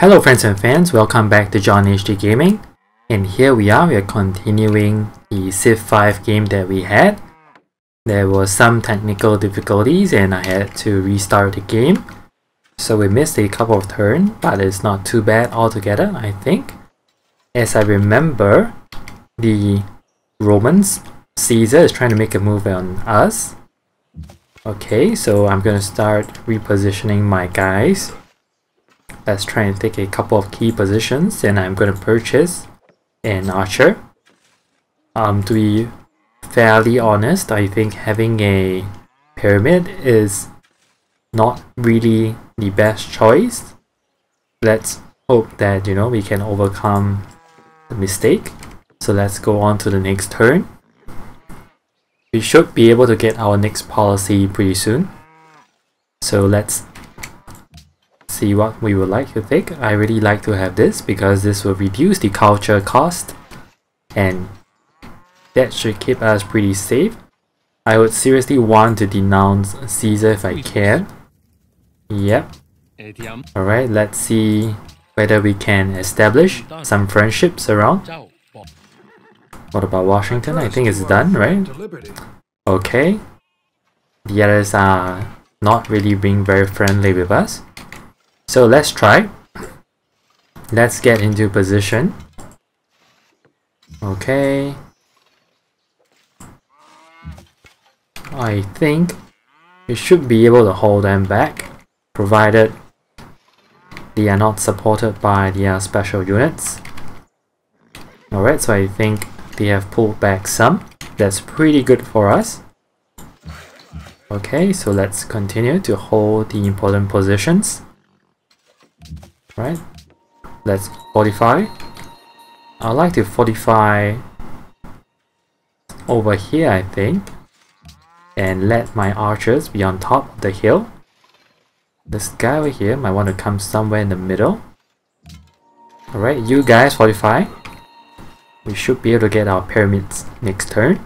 Hello friends and fans, welcome back to John HD Gaming, and here we are continuing the Civ 5 game that we had. There was some technical difficulties and I had to restart the game, so we missed a couple of turns, but it's not too bad altogether, I think. As I remember, the Romans, Caesar is trying to make a move on us. Okay, so I'm gonna start repositioning my guys. Let's try and take a couple of key positions, and I'm going to purchase an archer. To be fairly honest, I think having a pyramid is not really the best choice. Let's hope that, we can overcome the mistake. So let's go on to the next turn. We should be able to get our next policy pretty soon. So let's see what we would like to take. I really like to have this because this will reduce the culture cost and that should keep us pretty safe. I would seriously want to denounce Caesar if I can. Yep. Alright, let's see whether we can establish some friendships around. What about Washington? I think it's done, right? Okay. The others are not really being very friendly with us. So let's try. Let's get into position. Okay. I think we should be able to hold them back, provided they are not supported by their special units. Alright, so I think they have pulled back some. That's pretty good for us. Okay, so let's continue to hold the important positions. Right, let's fortify. I'd like to fortify over here, I think, and let my archers be on top of the hill. This guy over here might want to come somewhere in the middle. Alright, you guys fortify. We should be able to get our pyramids next turn.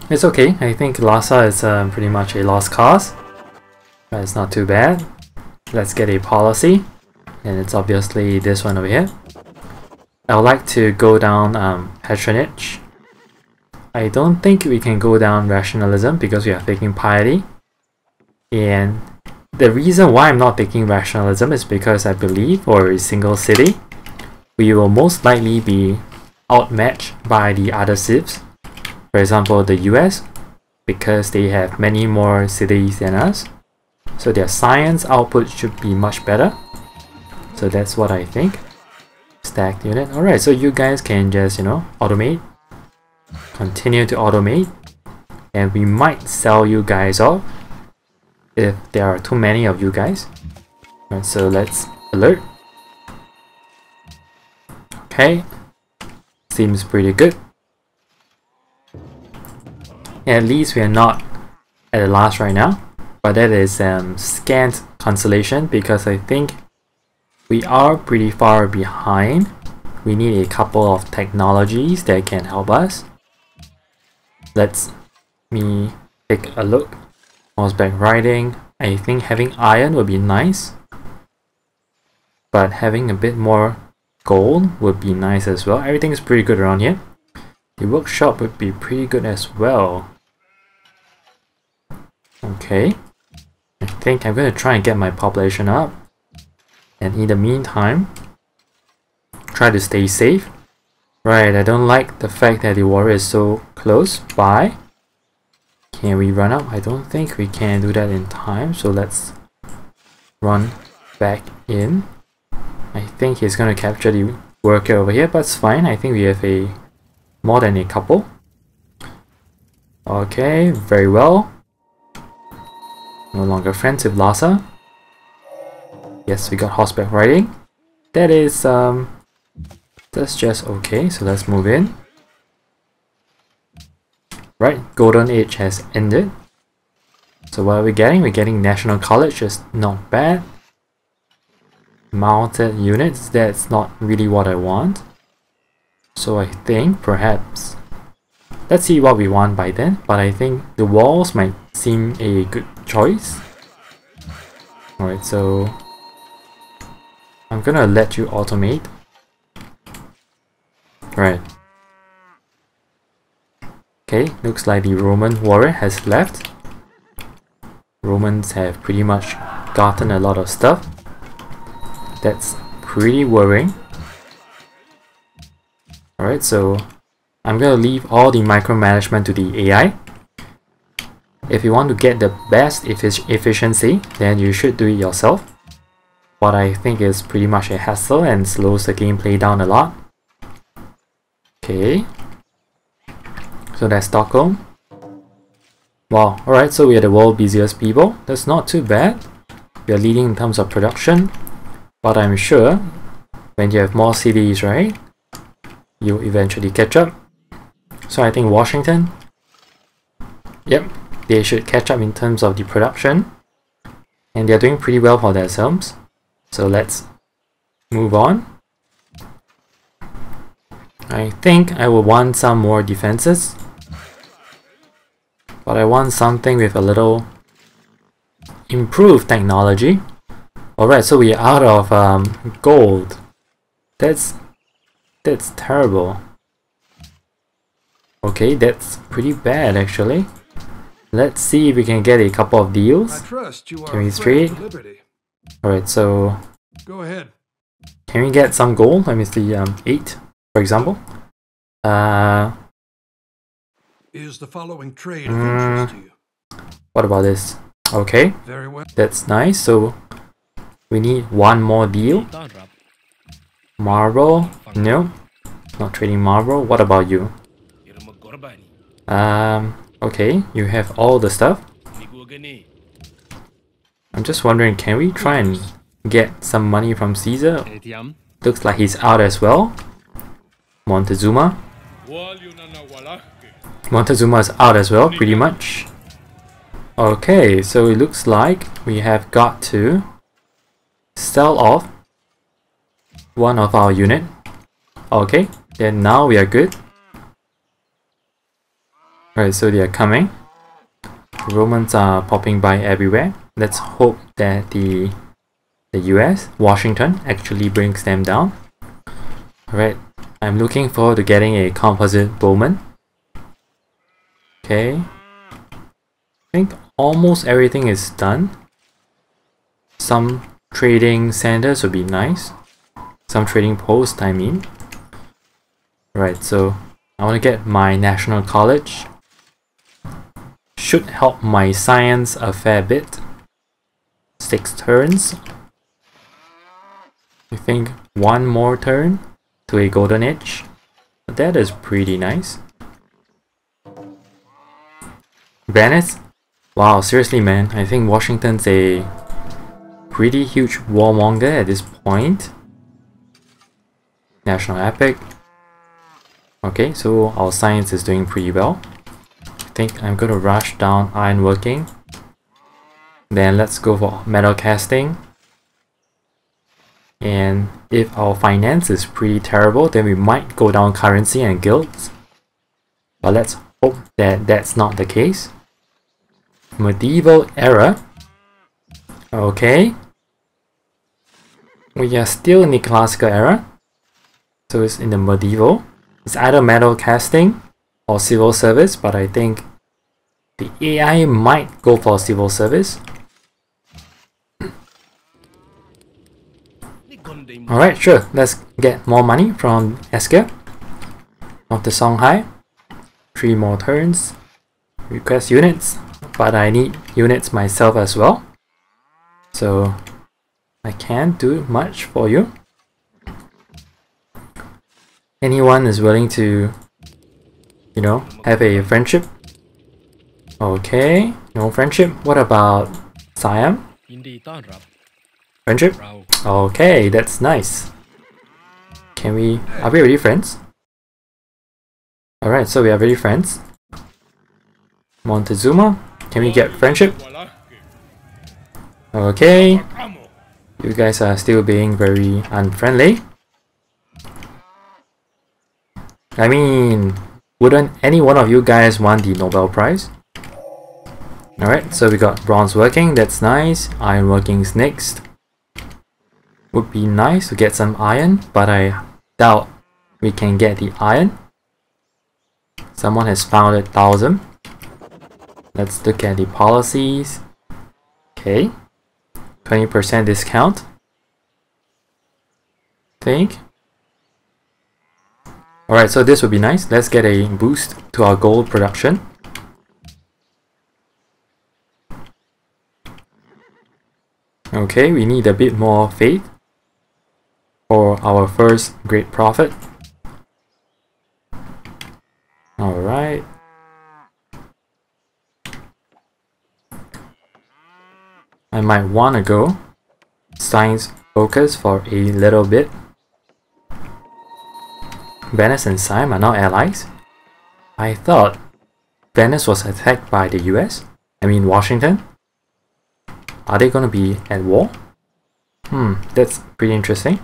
It's okay, I think Lhasa is pretty much a lost cause, but it's not too bad. Let's get a policy, and it's obviously this one over here. I would like to go down patronage. I don't think we can go down rationalism because we are taking piety. And the reason why I'm not taking rationalism is because I believe for a single city, we will most likely be outmatched by the other civs. For example, the US, because they have many more cities than us. So their science output should be much better. So that's what I think. Stacked unit. Alright, so you guys can just, automate. Continue to automate. And we might sell you guys off if there are too many of you guys. Alright, so let's alert. Okay. Seems pretty good. At least we are not at the last right now. But that is scant consolation because I think we are pretty far behind. We need a couple of technologies that can help us. Let me take a look. Horseback riding. I think having iron would be nice. But having a bit more gold would be nice as well. Everything is pretty good around here. The workshop would be pretty good as well. Okay. I think I'm going to try and get my population up, and in the meantime try to stay safe. Right, I don't like the fact that the warrior is so close by. Can we run up? I don't think we can do that in time, so let's run back in. I think he's going to capture the worker over here, but it's fine. I think we have more than a couple. Okay, very well. No longer friends with Lhasa. Yes, we got horseback riding. That is that's just okay, so let's move in. Right, Golden Age has ended. So what are we getting? We're getting National College, just not bad. Mounted units, that's not really what I want. So I think perhaps let's see what we want by then, but I think the walls might seem a good choice. Alright, so I'm gonna let you automate. Right. Okay, looks like the Roman warrior has left. Romans have pretty much gotten a lot of stuff. That's pretty worrying. Alright, so I'm gonna leave all the micromanagement to the AI. If you want to get the best efficiency, then you should do it yourself. What I think is pretty much a hassle and slows the gameplay down a lot. Okay. So that's Stockholm. Wow, alright, so we are the world's busiest people. That's not too bad. We are leading in terms of production. But I'm sure when you have more cities, right, you'll eventually catch up. So I think Washington, yep, they should catch up in terms of the production. And they're doing pretty well for themselves. So let's move on. I think I will want some more defenses. But I want something with a little improved technology. Alright, so we're out of gold. That's terrible. Okay, that's pretty bad actually. Let's see if we can get a couple of deals. Can we trade? Alright, so go ahead. Can we get some gold? Let me see, 8 for example. Is the following trade of interest to you? What about this? Okay, very well. That's nice. So we need one more deal. Marble? No, not trading marble. What about you? Okay, you have all the stuff. I'm just wondering, can we try and get some money from Caesar? Looks like he's out as well. Montezuma. Montezuma is out as well, pretty much. Okay, so it looks like we have got to sell off one of our unit. Okay, then now we are good. Alright, so they are coming. Romans are popping by everywhere. Let's hope that the US, Washington, actually brings them down. Alright, I'm looking forward to getting a composite bowman. Okay. I think almost everything is done. Some trading centers would be nice. Some trading posts, I mean. Right, so I want to get my national college. Should help my science a fair bit. 6 turns. I think one more turn to a golden age. That is pretty nice. Venice? Wow, seriously man, I think Washington's a pretty huge warmonger at this point. National epic. Okay, so our science is doing pretty well. I think I'm gonna rush down ironworking. Then let's go for metal casting. And if our finance is pretty terrible, then we might go down currency and guilds. But let's hope that that's not the case. Medieval era. Okay. We are still in the classical era. So it's in the medieval. It's either metal casting or civil service, but I think the AI might go for civil service. Alright, sure. Let's get more money from Esker of the Songhai. 3 more turns. Request units, but I need units myself as well. So I can't do much for you. Anyone is willing to, you know, have a friendship? Okay, no friendship. What about Siam? Friendship? Okay, that's nice. Are we already friends? Alright, so we are already friends. Montezuma, can we get friendship? Okay. You guys are still being very unfriendly. I mean, wouldn't any one of you guys want the Nobel Prize? Alright, so we got bronze working, that's nice. Iron working is next. Would be nice to get some iron, but I doubt we can get the iron. Someone has found 1,000. Let's look at the policies. Okay, 20% discount. Think. Alright, so this would be nice. Let's get a boost to our gold production. Okay, we need a bit more faith for our first great profit. Alright. I might want to go science focus for a little bit. Venice and Siam are now allies. I thought Venice was attacked by the US. I mean Washington. Are they gonna be at war? That's pretty interesting.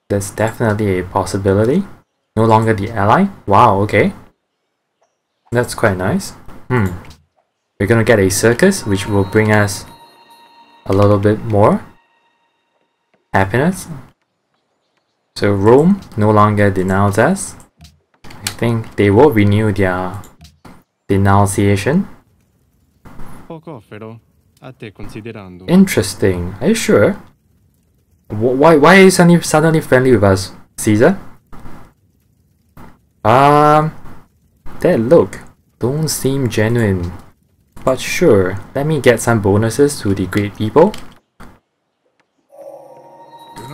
That's definitely a possibility. No longer the ally? Wow, okay. That's quite nice. We're gonna get a circus, which will bring us a little bit more happiness. So Rome no longer denounce us. I think they will renew their denunciation. Interesting. Are you sure? Why are you suddenly friendly with us, Caesar? That look don't seem genuine. But sure, let me get some bonuses to the great people.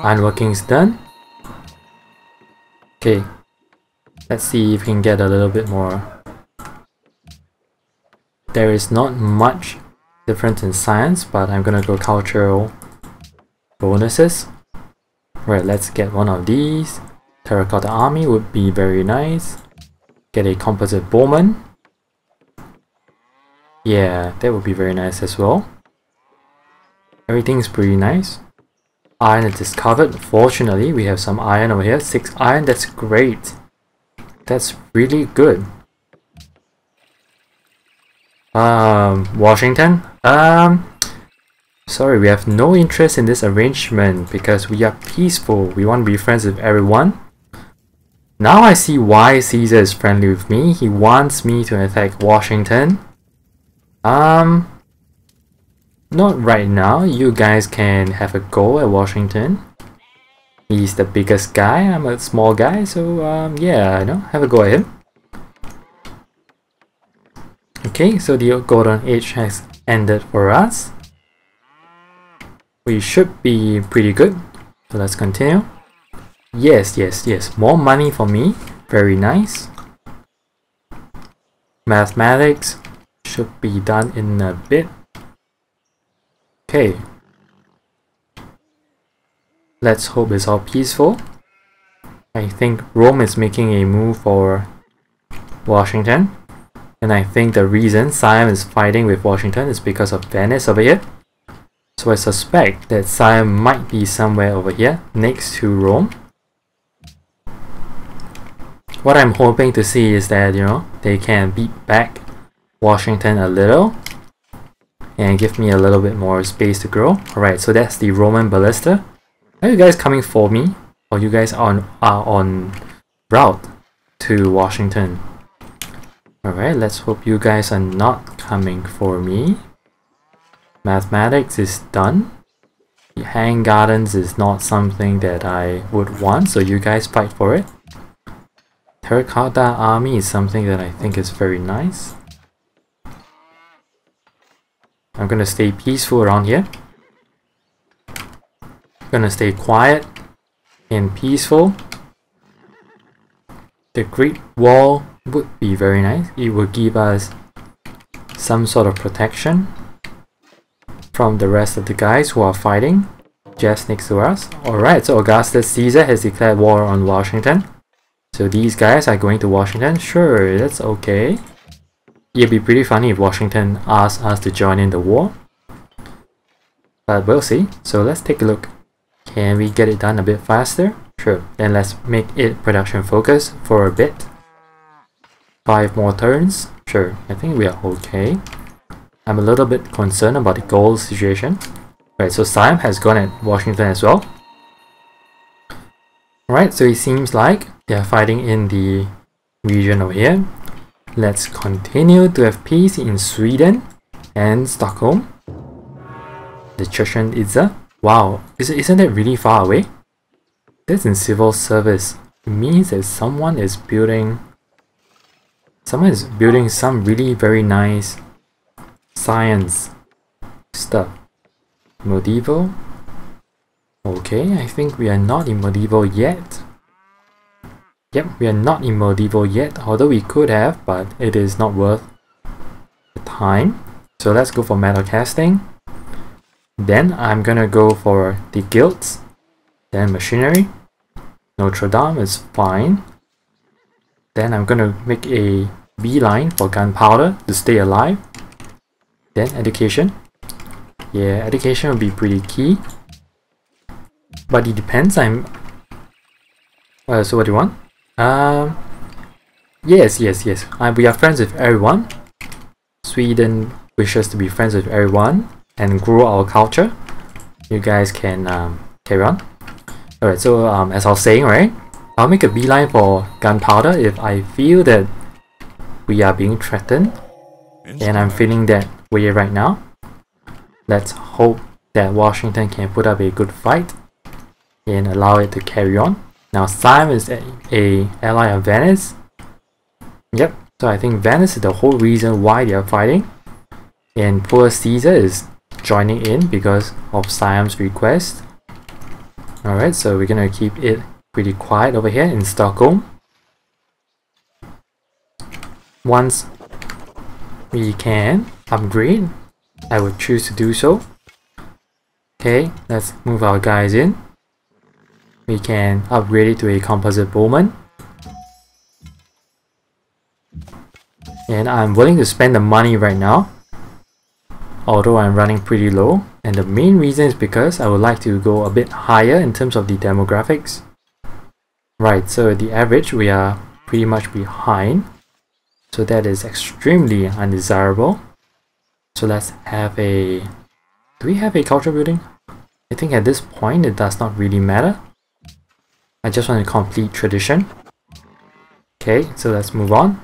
Ironworking's done. Okay, let's see if we can get a little bit more. There is not much difference in science, but I'm gonna go cultural bonuses. Right, let's get one of these. Terracotta army would be very nice. Get a composite bowman. Yeah, that would be very nice as well. Everything's pretty nice. Iron is discovered. Fortunately, we have some iron over here. 6 iron, that's great. That's really good. Washington? Sorry, we have no interest in this arrangement because we are peaceful. We want to be friends with everyone. Now I see why Caesar is friendly with me. He wants me to attack Washington. Not right now. You guys can have a go at Washington. He's the biggest guy. I'm a small guy, so yeah, have a go at him. Okay, so the golden age has ended for us. We should be pretty good. So let's continue. Yes, more money for me. Very nice. Mathematics should be done in a bit. Okay. Let's hope it's all peaceful. I think Rome is making a move for Washington. And I think the reason Siam is fighting with Washington is because of Venice over here. So I suspect that Siam might be somewhere over here next to Rome. What I'm hoping to see is that, they can beat back Washington a little and give me a little bit more space to grow. Alright, so that's the Roman ballista. Are you guys coming for me? Or you guys are on route to Washington? Alright, let's hope you guys are not coming for me. Mathematics is done. The hang gardens is not something that I would want, so you guys fight for it. Terracotta army is something that I think is very nice. I'm gonna stay peaceful around here. I'm gonna stay quiet and peaceful. The Great Wall would be very nice. It would give us some sort of protection from the rest of the guys who are fighting just next to us. Alright, so Augustus Caesar has declared war on Washington. So these guys are going to Washington. Sure, that's okay. It'd be pretty funny if Washington asked us to join in the war. But we'll see. So let's take a look. Can we get it done a bit faster? Sure. Then let's make it production focus for a bit. 5 more turns. Sure, I think we are okay. I'm a little bit concerned about the gold situation. Right, so Siam has gone at Washington as well. Alright, so it seems like they are fighting in the region over here. Let's continue to have peace in Sweden and Stockholm. The Chechen Idza. Wow, isn't that really far away? That's in civil service. It means that someone is building some really very nice science stuff. Medieval. Okay, I think we are not in medieval yet. Yep, we are not in medieval yet, although we could have, but it is not worth the time. So let's go for metal casting. Then I'm gonna go for the guilds. Then machinery. Notre Dame is fine. Then I'm gonna make a beeline for gunpowder to stay alive. Then education. Yeah, education will be pretty key. But it depends. So what do you want? Yes. We are friends with everyone. Sweden wishes to be friends with everyone and grow our culture. You guys can carry on. Alright, so as I was saying, right, I'll make a beeline for gunpowder if I feel that we are being threatened, and I'm feeling that way right now. Let's hope that Washington can put up a good fight and allow it to carry on. Now Siam is a ally of Venice. Yep, so I think Venice is the whole reason why they are fighting, and poor Caesar is joining in because of Siam's request. Alright, so we're gonna keep it pretty quiet over here in Stockholm. Once we can upgrade, I would choose to do so. Okay, let's move our guys in. We can upgrade it to a composite bowman. And I'm willing to spend the money right now, although I'm running pretty low. And the main reason is because I would like to go a bit higher in terms of the demographics. Right, so the average we are pretty much behind. So that is extremely undesirable. So let's have a... Do we have a culture building? I think at this point it does not really matter. I just want to complete tradition. Okay, so let's move on.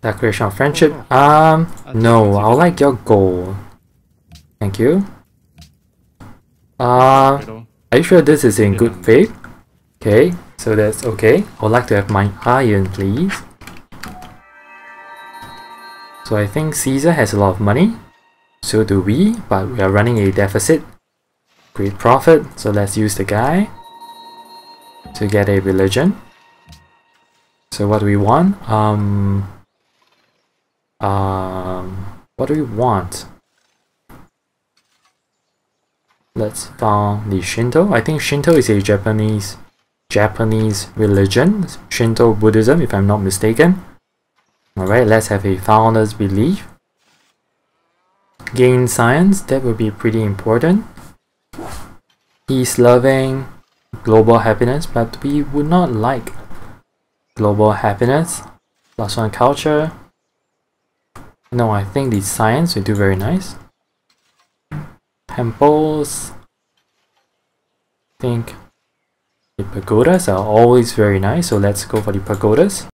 Declaration of friendship. No, I would like your gold. Thank you. Are you sure this is in good faith? Okay, so that's okay. I would like to have my iron, please. So I think Caesar has a lot of money. So do we, but we are running a deficit. Great profit, so let's use the guy to get a religion. So what do we want? What do we want? Let's found the Shinto. I think Shinto is a Japanese religion. Shinto Buddhism, if I'm not mistaken. Alright, let's have a founder's belief. Gain science, that would be pretty important. Peace loving, global happiness, but we would not like global happiness. +1 culture. No, I think the science will do very nice. Temples. I think the pagodas are always very nice, so let's go for the pagodas.